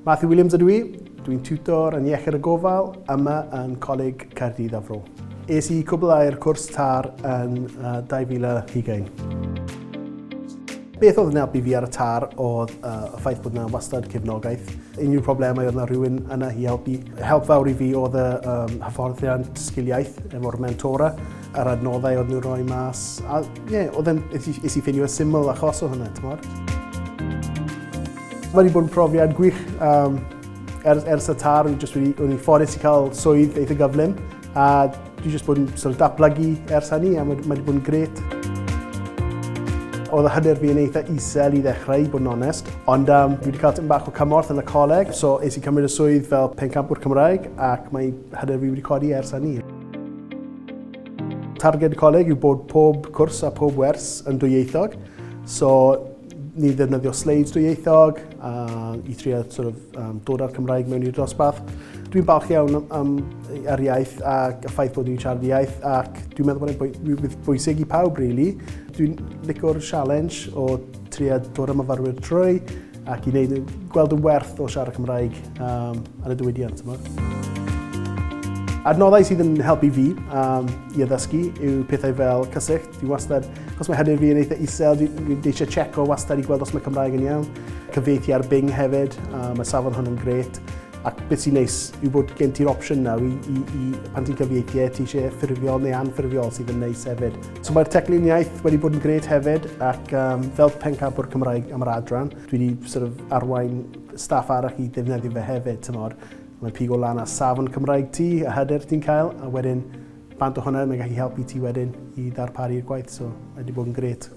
Matthew Williams ydw i. Dwi'n tiwtor yn iechyd y gofal yma yn Coleg Caerdydd a Fro. Es i cwblhau'r cwrs TAR yn 2020. Beth oedd yn helpu fi ar y TAR oedd y ffaith bod yna wastad cefnogaeth. Unrhyw problemau oedd yna rhywun yna i helpu. Help fawr i fi oedd y hyfforddiant sgiliaeth efo'r mentora. Yr adnoddau oedd nhw'n rhoi mas. A es i ffinio y syml achos o hynny, ti'n modd? Mae wedi bod yn profiad gwych. Ers y TAR, o'n i'n ffodus i cael swydd eitha gyflym. A dwi jyst bod yn datblygu ers hynny, a mae wedi bod yn gret. Oedd y hyder fi yn eitha isel i ddechrau, i bod yn onest. Ond dwi wedi cael tipyn bach o cymorth yn y coleg, so es i cymryd y swydd fel pencampwr Cymraeg, ac mae hyder fi wedi codi ers hynny. Targed y coleg yw bod pob cwrs a pob wers yn dwyieithog. So, ni ddefnyddio sleids dwyieithog i trio dod â'r Cymraeg mewn i'r dosbarth. Dwi'n balch iawn ar iaith ac y ffaith bod ni'n siarad iaith ac dwi'n meddwl bod e'n bwysig i pawb, really. Dwi'n licio'r challenge o trio dod â myfyrwyr trwy ac i gweld y werth o siarad Cymraeg yn y diwydiant. Adnoddau sydd yn helpu fi i addysgu yw pethau fel cysyllt. Dwi wastad, os mae hyder fi yn eitha isel, dwi'n eisiau checo wastad i gweld os mae Cymraeg yn iawn. Cyfieithu ar Bing hefyd, mae safon hwn yn gret. Ac beth sy'n neis yw bod gen ti'r opsiwn nawr pan ti'n cyfieithu, ti eisiau ffurfiol neu anffurfiol sydd yn neis hefyd. So mae'r teclyn iaith wedi bod yn gret hefyd ac fel pencampwr Cymraeg am yr adran, dwi wedi arwain staff arall i ddefnyddio fe hefyd, tymor. Mae'n pigo lan a safon Cymraeg ti, y hyder ti'n cael, a wedyn bant o hwnna mae'n gallu helpu ti wedyn i ddarparu'r gwaith, so mae wedi bod yn gret.